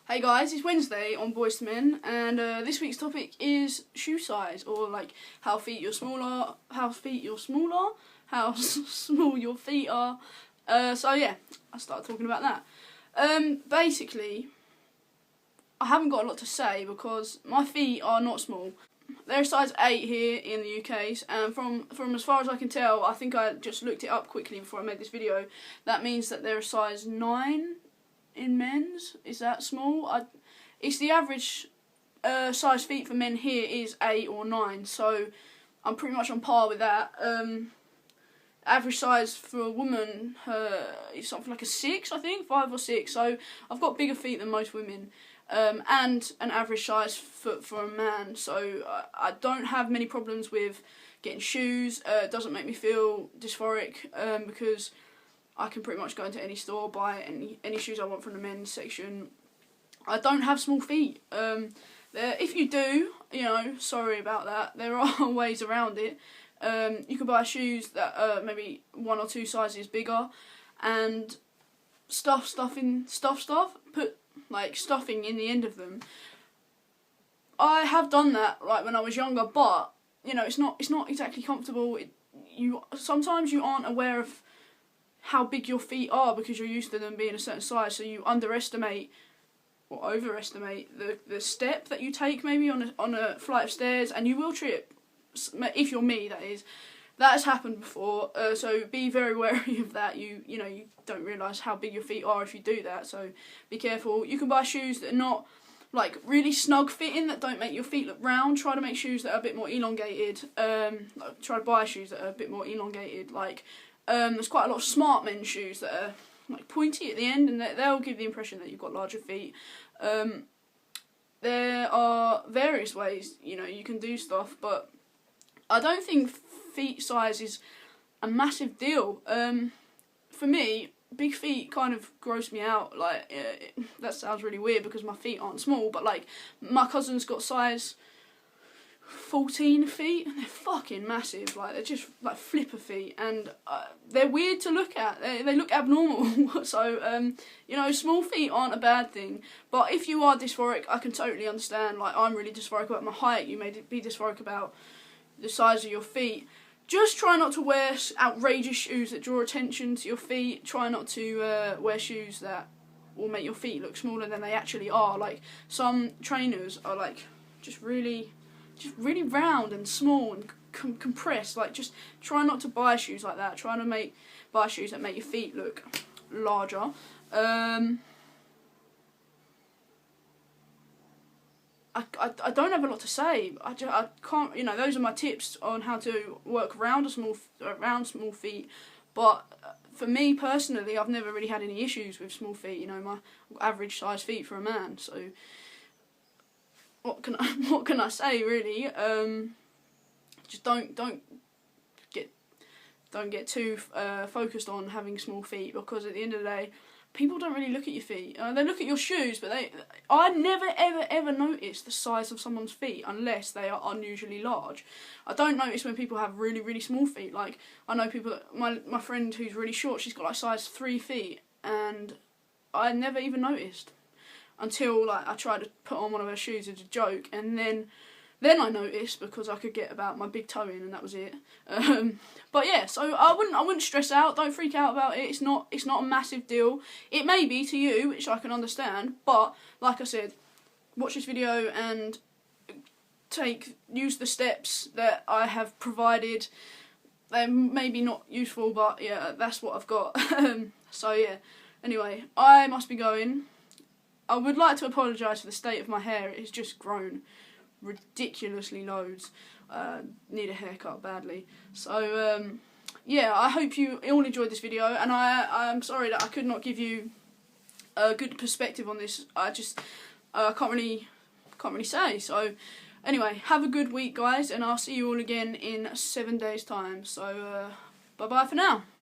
Hey guys, it's Wednesday on Boys to Men, and this week's topic is shoe size, or like how small your feet are. So yeah, I started talking about that. Basically, I haven't got a lot to say because my feet are not small. They're a size 8 here in the UK, and from as far as I can tell, I think I just looked it up quickly before I made this video. That means that they're a size 9 in men's. Is that small? It's the average size feet for men here is 8 or 9, so I'm pretty much on par with that. Average size for a woman is something like a 6, I think, 5 or 6. So I've got bigger feet than most women, and an average size foot for a man. So I don't have many problems with getting shoes. It doesn't make me feel dysphoric because I can pretty much go into any store, buy any shoes I want from the men's section. I don't have small feet. If you do, sorry about that. There are ways around it. You can buy shoes that are maybe 1 or 2 sizes bigger, and put like stuffing in the end of them. I have done that like when I was younger, but it's not exactly comfortable. Sometimes you aren't aware of how big your feet are because you're used to them being a certain size, so you underestimate or overestimate the step that you take maybe on a flight of stairs, and you will trip. If you're me, that is. That has happened before, so be very wary of that. You don't realise how big your feet are if you do that, so be careful. You can buy shoes that are not like really snug fitting, that don't make your feet look round. Try to make shoes that are a bit more elongated. Try to buy shoes that are a bit more elongated. There's quite a lot of smart men's shoes that are like pointy at the end, and they'll give the impression that you've got larger feet. There are various ways you can do stuff, but I don't think feet size is a massive deal. For me, big feet kind of gross me out. That sounds really weird because my feet aren't small, but like my cousin's got size 14 feet, and they're fucking massive. Like, they're just like flipper feet, and they're weird to look at. They look abnormal. So small feet aren't a bad thing, but if you are dysphoric, I can totally understand. Like, I'm really dysphoric about my height. You may be dysphoric about the size of your feet. Just try not to wear outrageous shoes that draw attention to your feet. Try not to wear shoes that will make your feet look smaller than they actually are. Like, some trainers are like just really round and small and compressed. Like, just try not to buy shoes like that. Try to buy shoes that make your feet look larger. I don't have a lot to say. I can't. Those are my tips on how to work around small feet. But for me personally, I've never really had any issues with small feet. My average size feet for a man. So what can I say really? Just don't get too focused on having small feet, because at the end of the day, people don't really look at your feet. They look at your shoes, but I never ever notice the size of someone's feet unless they are unusually large. I don't notice when people have really small feet. Like, I know people. My friend who's really short, she's got like size 3 feet, and I never even noticed until like I tried to put on one of her shoes as a joke, and then I noticed because I could get about my big toe in, and that was it. But yeah, so I wouldn't stress out. Don't freak out about it. It's not a massive deal. It may be to you, which I can understand, but like I said, watch this video and use the steps that I have provided. They're maybe not useful, but yeah, that's what I've got. So yeah. Anyway, I must be going. I would like to apologise for the state of my hair. It has just grown ridiculously loads. Need a haircut badly. So yeah, I hope you all enjoyed this video, and I'm sorry that I could not give you a good perspective on this. I just can't really say. So anyway, have a good week guys, and I'll see you all again in 7 days time. So bye bye for now.